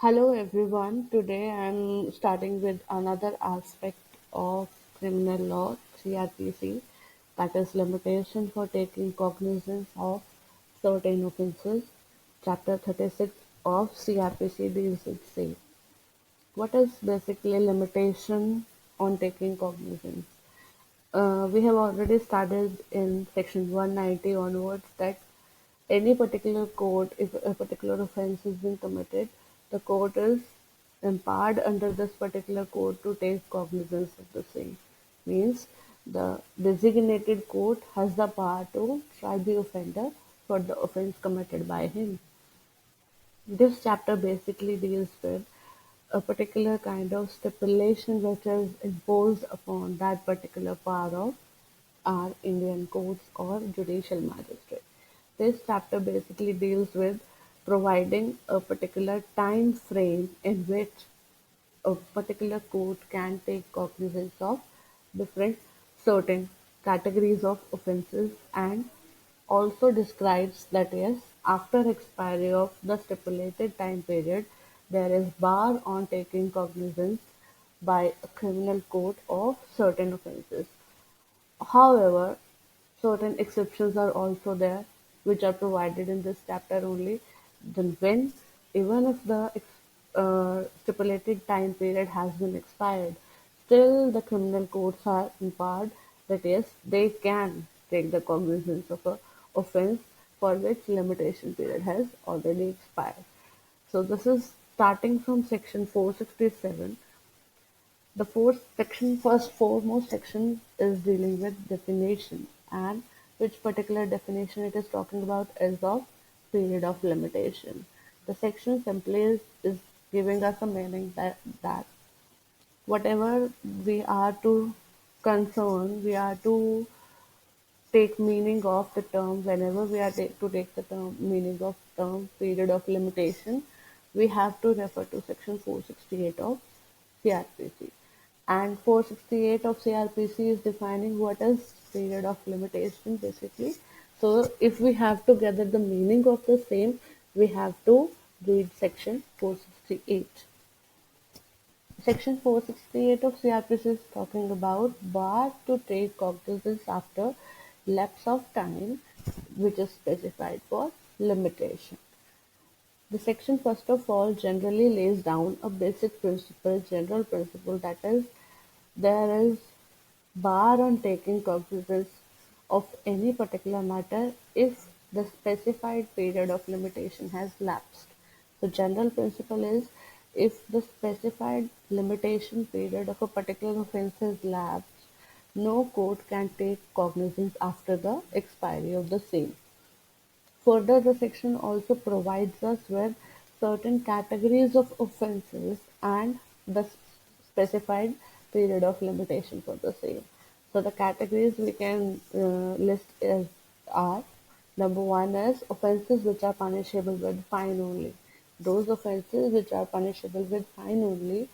Hello everyone. Today I'm starting with another aspect of criminal law, CRPC, that is limitation for taking cognizance of certain offences. Chapter 36 of CRPC deals with same. What is basically limitation on taking cognizance? We have already started in section 190 onwards that any particular court, if a particular offence has been committed, the court is empowered under this particular code to take cognizance of the same. Means the designated court has the power to try the offender for the offence committed by him. This chapter basically deals with a particular kind of stipulation which is imposed upon that particular power of our Indian courts or judicial magistrate. This chapter basically deals with providing a particular time frame in which a particular court can take cognizance of different certain categories of offences and also describes that yes, after expiry of the stipulated time period, there is bar on taking cognizance by a criminal court of certain offences. However, certain exceptions are also there, which are provided in this chapter only. Then when, even if the stipulated time period has been expired, still the criminal courts are empowered that yes, they can take the cognizance of a offence for which limitation period has already expired. So this is starting from section 467. The first foremost section is dealing with definition, and which particular definition it is talking about is of period of limitation. The section simply is giving us a meaning that whatever we are to concern, we are to take meaning of the term whenever we are to take the term meaning of term period of limitation, we have to refer to section 468 of CRPC. And 468 of CRPC is defining what is period of limitation basically. So if we have to gather the meaning of the same, we have to read section 468. Section 468 of CRPC is talking about bar to take cognizance after lapse of time, which is specified for limitation. The section first of all generally lays down a basic principle, general principle, that is there is bar on taking cognizance of any particular matter if the specified period of limitation has lapsed. The general principle is if the specified limitation period of a particular offence has lapsed, no court can take cognizance after the expiry of the same. Further, the section also provides us with certain categories of offences and the specified period of limitation for the same. So the categories we can list are: number one is offences which are punishable with fine only. Those offences which are punishable with fine only,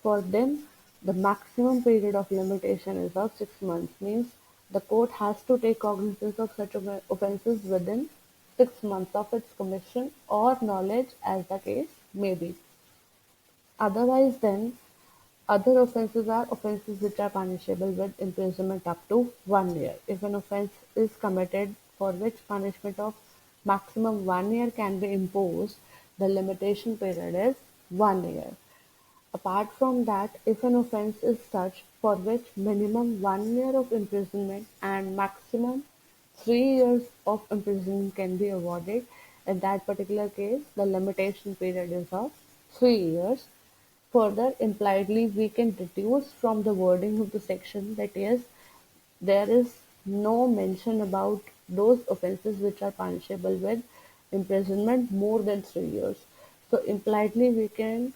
for them the maximum period of limitation is of 6 months. Means the court has to take cognizance of such offences within 6 months of its commission or knowledge, as the case may be. Otherwise, then, other offences are offences which are punishable with imprisonment up to 1 year. If an offence is committed for which punishment of maximum 1 year can be imposed, the limitation period is 1 year. Apart from that, if an offence is such for which minimum 1 year of imprisonment and maximum 3 years of imprisonment can be awarded, in that particular case, the limitation period is of 3 years. Further, impliedly, we can deduce from the wording of the section that yes, there is no mention about those offences which are punishable with imprisonment more than 3 years. So impliedly we can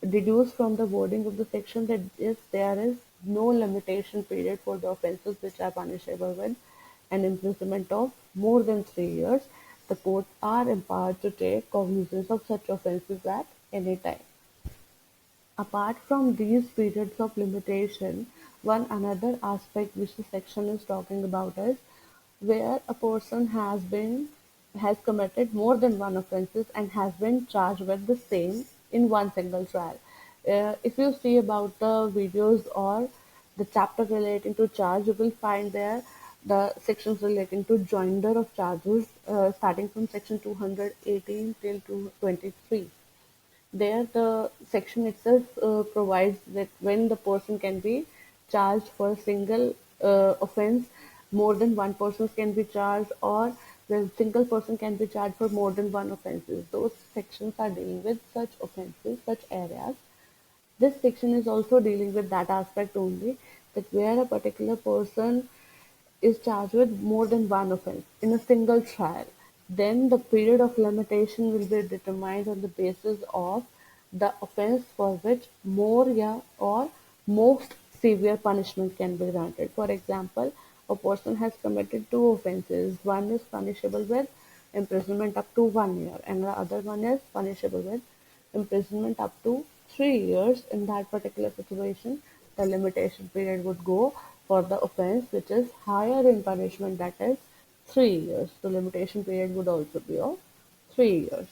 deduce from the wording of the section that yes, there is no limitation period for the offences which are punishable with an imprisonment of more than 3 years. The courts are empowered to take cognizance of such offences at any time. Apart from these periods of limitation, one another aspect which the section is talking about is where a person has committed more than one offences and has been charged with the same. in one single trial. If you see about the videos or the chapter relating to charge, you will find there the sections relating to joinder of charges, starting from section 218 till 223. There, the section itself provides that when the person can be charged for a single offense, more than one person can be charged, or the single person can be charged for more than one offenses. Those sections are dealing with such offenses, such areas. This section is also dealing with that aspect only, that where a particular person is charged with more than one offense in a single trial, then the period of limitation will be determined on the basis of the offense for which more, yeah, or most severe punishment can be granted. For example, a person has committed two offenses. One is punishable with imprisonment up to 1 year, and the other one is punishable with imprisonment up to 3 years. In that particular situation, the limitation period would go for the offense which is higher in punishment, that is 3 years. The limitation period would also be of 3 years.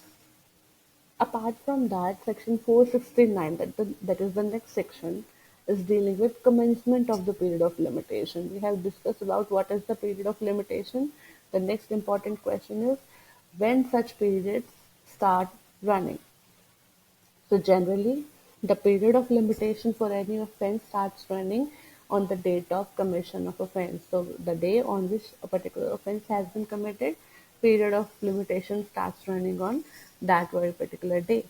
Apart from that, section 469, that is the next section, is dealing with commencement of the period of limitation. We have discussed about what is the period of limitation. The next important question is when such periods start running. So generally, the period of limitation for any offence starts running on the date of commission of offence. So the day on which a particular offence has been committed, period of limitation starts running on that very particular day.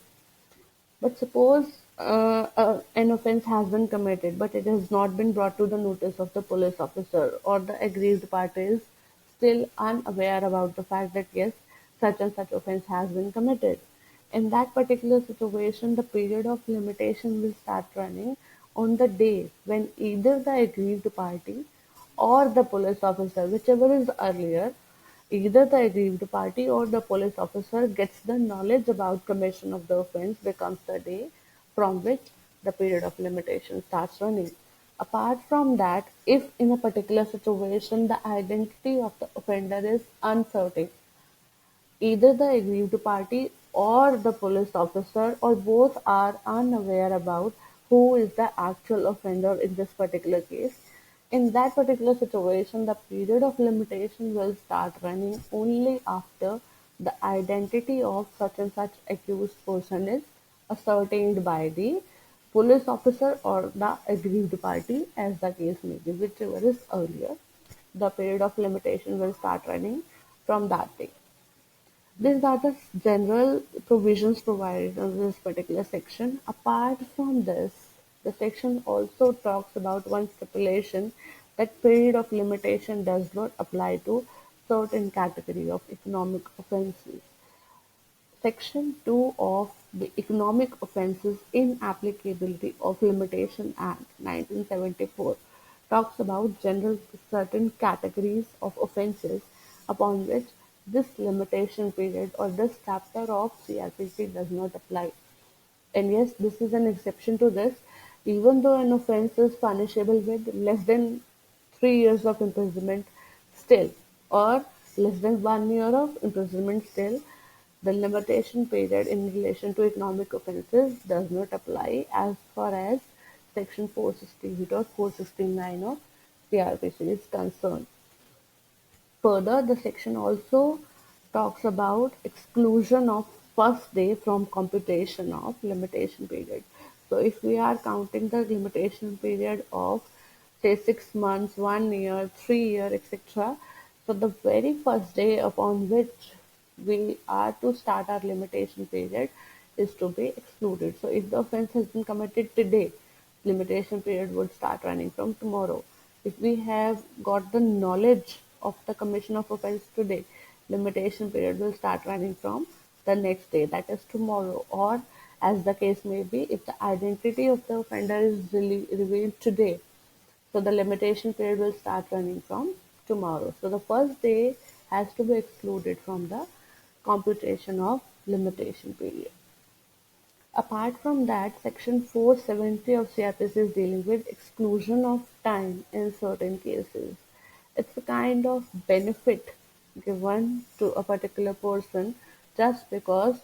But suppose an offence has been committed, but it has not been brought to the notice of the police officer, or the aggrieved party is still unaware about the fact that yes, such and such offence has been committed. In that particular situation, the period of limitation will start running on the day when either the aggrieved party or the police officer, whichever is earlier, either the aggrieved party or the police officer gets the knowledge about commission of the offence becomes the day from which the period of limitation starts running. Apart from that, if in a particular situation the identity of the offender is uncertain, either the aggrieved party or the police officer or both are unaware about who is the actual offender in this particular case. In that particular situation, the period of limitation will start running only after the identity of such and such accused person is ascertained by the police officer or the aggrieved party, as the case may be, whichever is earlier. The period of limitation will start running from that day. These are the general provisions provided in this particular section. Apart from this, the section also talks about one stipulation that period of limitation does not apply to certain category of economic offences. Section 2 of the Economic Offences Inapplicability of Limitation Act 1974 talks about general certain categories of offences upon which this limitation period or this chapter of CRPC does not apply. And yes, this is an exception to this. Even though an offence is punishable with less than 3 years of imprisonment still, or less than 1 year of imprisonment still, the limitation period in relation to economic offences does not apply as far as section 468 or 469 of CRPC is concerned. Further, the section also talks about exclusion of first day from computation of limitation period. So if we are counting the limitation period of say 6 months, 1 year, 3 year, etc., so the very first day upon which we are to start our limitation period is to be excluded. So if the offence has been committed today, limitation period would start running from tomorrow. If we have got the knowledge of the commission of offence today, limitation period will start running from the next day, that is tomorrow, or as the case may be, if the identity of the offender is revealed today, so the limitation period will start running from tomorrow. So the first day has to be excluded from the computation of limitation period. Apart from that, Section 470 of CRPC is dealing with exclusion of time in certain cases. It's a kind of benefit given to a particular person just because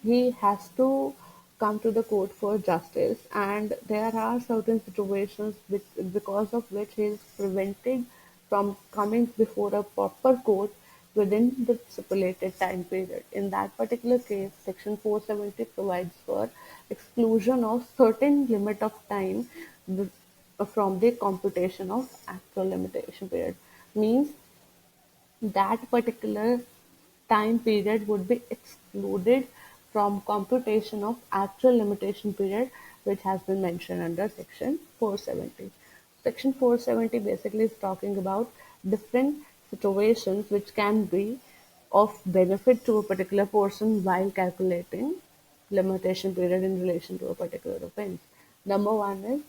he has to come to the court for justice, and there are certain situations which, because of which he is prevented from coming before a proper court within the stipulated time period. In that particular case, Section 470 provides for exclusion of certain limit of time from the computation of actual limitation period. Means that particular time period would be excluded from computation of actual limitation period, which has been mentioned under Section 470. Section 470 basically is talking about different situations which can be of benefit to a particular person while calculating limitation period in relation to a particular offense. Number one is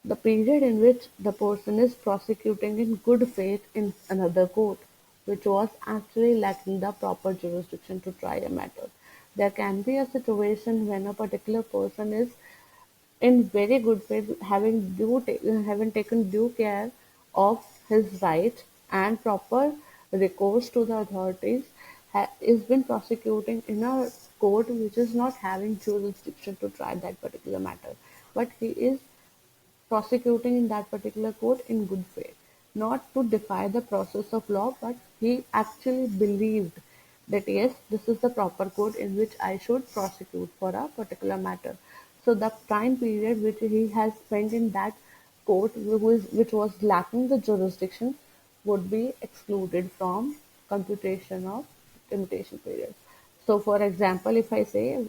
the period in which the person is prosecuting in good faith in another court, which was actually lacking the proper jurisdiction to try a matter. There can be a situation when a particular person is in very good faith, having taken due care of his rights and proper recourse to the authorities, is been prosecuting in a court which is not having jurisdiction to try that particular matter, but he is prosecuting in that particular court in good faith, not to defy the process of law, but he actually believed that yes, this is the proper court in which I should prosecute for a particular matter. So the time period which he has spent in that court, which was lacking the jurisdiction, would be excluded from computation of limitation period. So, for example, if I say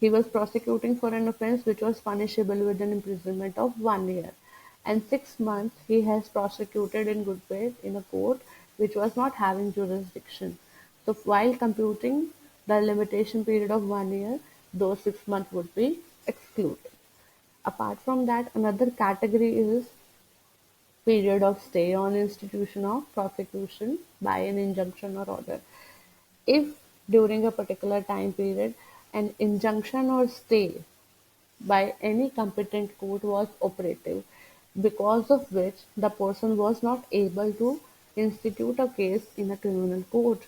he was prosecuting for an offence which was punishable with an imprisonment of 1 year, and 6 months he has prosecuted in good faith in a court which was not having jurisdiction. So while computing the limitation period of 1 year, those 6 months would be excluded. Apart from that, another category is period of stay on institution of prosecution by an injunction or order. If during a particular time period an injunction or stay by any competent court was operative, because of which the person was not able to institute a case in a criminal court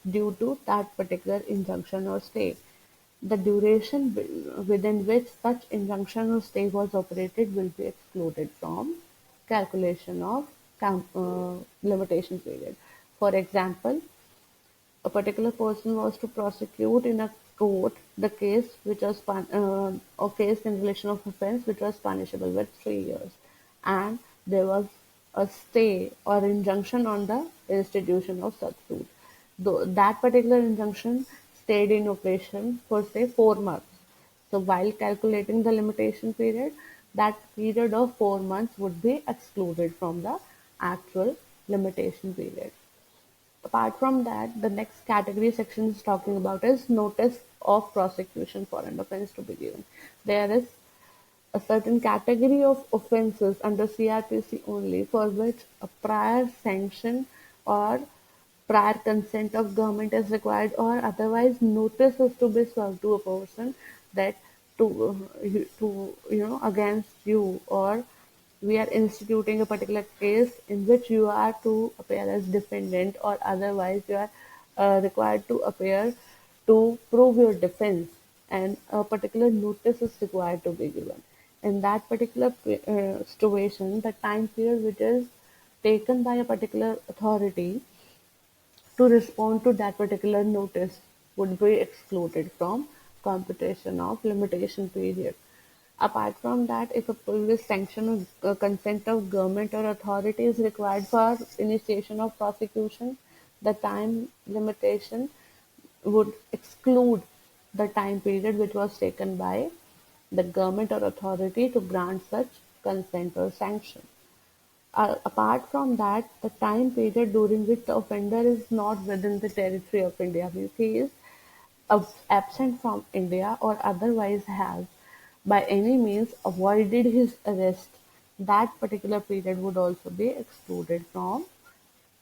due to that particular injunction or stay. The duration within which such injunction or stay was operated will be excluded from calculation of limitation period. For example, a particular person was to prosecute in a court the case which was a case in relation of offence which was punishable with 3 years, and there was a stay or injunction on the institution of such suit. Though that particular injunction stayed in operation for say 4 months. So while calculating the limitation period, that period of 4 months would be excluded from the actual limitation period. Apart from that, the next category section is talking about is notice of prosecution for an offence to be given. There is a certain category of offences under CRPC only for which a prior sanction or prior consent of government is required, or otherwise notice is to be served to a person that to against you, or we are instituting a particular case in which you are to appear as defendant, or otherwise you are required to appear to prove your defense, and a particular notice is required to be given. In that particular situation, the time period which is taken by a particular authority to respond to that particular notice would be excluded from computation of limitation period. Apart from that, if a previous sanction or consent of government or authority is required for initiation of prosecution, the time limitation would exclude the time period which was taken by the government or authority to grant such consent or sanction. Apart from that, the time period during which the offender is not within the territory of India, means he is absent from India or otherwise has by any means avoided his arrest, that particular period would also be excluded from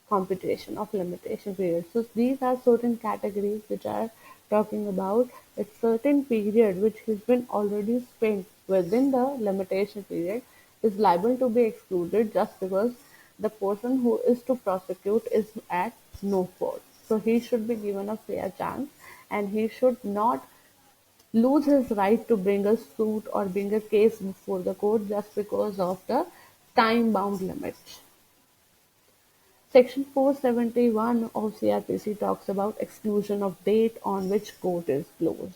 computation of limitation period. So these are certain categories which are talking about a certain period which has been already spent within the limitation period is liable to be excluded just because the person who is to prosecute is at no fault. So he should be given a fair chance, and he should not lose his right to bring a suit or bring a case before the court just because of the time-bound limit. Section 471 of CRPC talks about exclusion of date on which court is closed.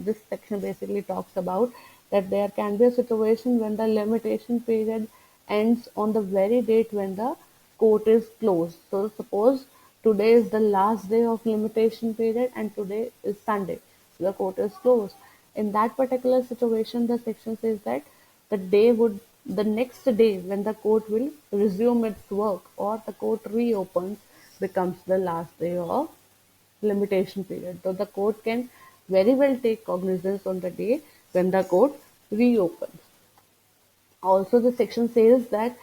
This section basically talks about that there can be a situation when the limitation period ends on the very date when the court is closed. So suppose today is the last day of limitation period and today is Sunday. So the court is closed. In that particular situation, the section says that the next day when the court will resume its work or the court reopens becomes the last day of limitation period. So the court can very well take cognizance on the day when the court reopens. Also, the section says that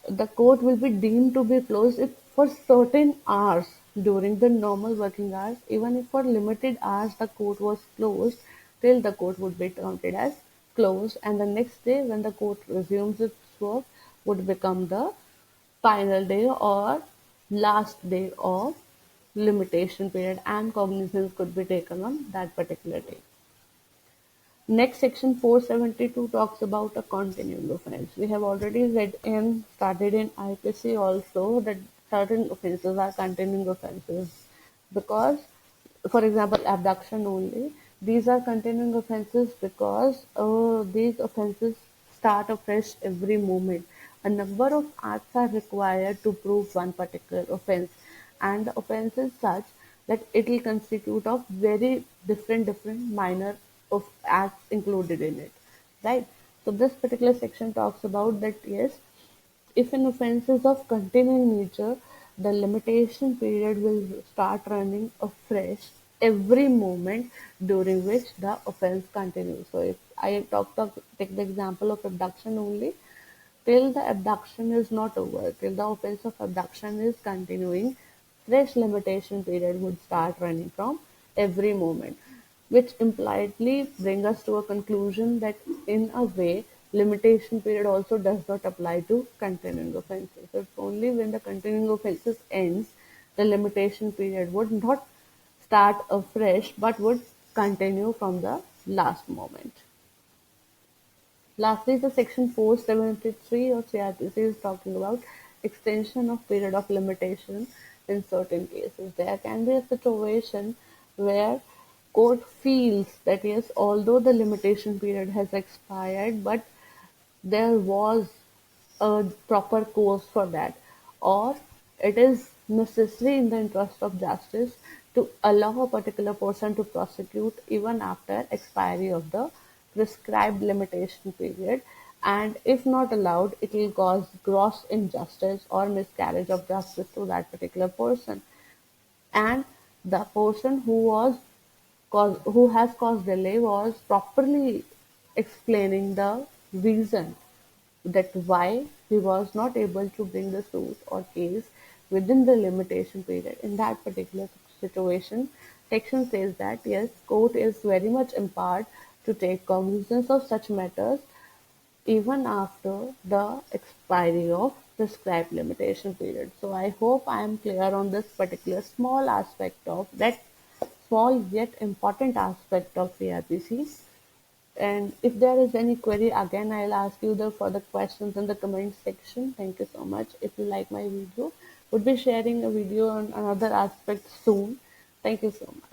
the court will be deemed to be closed if for certain hours during the normal working hours, even if for limited hours the court was closed, till the court would be counted as closed, and the next day when the court resumes its work would become the final day or last day of limitation period, and cognizance could be taken on that particular day. Next, section 472 talks about a continuing offense. We have already read and studied in IPC also that certain offenses are continuing offenses because, for example, abduction only. These are continuing offenses because these offenses start afresh every moment. A number of acts are required to prove one particular offense, and the offense is such that it will constitute of very different minor of acts included in it, right? So this particular section talks about that yes, if an offence is of continuing nature, the limitation period will start running afresh every moment during which the offence continues. So if I take the example of abduction only, till the abduction is not over, till the offence of abduction is continuing, fresh limitation period would start running from every moment, which impliedly bring us to a conclusion that in a way limitation period also does not apply to continuing offences. It's only when the continuing offences ends, the limitation period would not start afresh but would continue from the last moment. Lastly, the section 473 of CRPC is talking about extension of period of limitation in certain cases. There can be a situation where court feels that yes, although the limitation period has expired, but there was a proper course for that, or it is necessary in the interest of justice to allow a particular person to prosecute even after expiry of the prescribed limitation period, and if not allowed, it will cause gross injustice or miscarriage of justice to that particular person, and the person who has caused delay was properly explaining the reason that why he was not able to bring the suit or case within the limitation period. In that particular situation, section says that yes, court is very much empowered to take cognizance of such matters even after the expiry of prescribed limitation period. So I hope I am clear on this particular small aspect of that small yet important aspect of CRPC. And if there is any query, again, I'll ask you the further questions in the comment section. Thank you so much. If you like my video, would be sharing a video on another aspect soon. Thank you so much.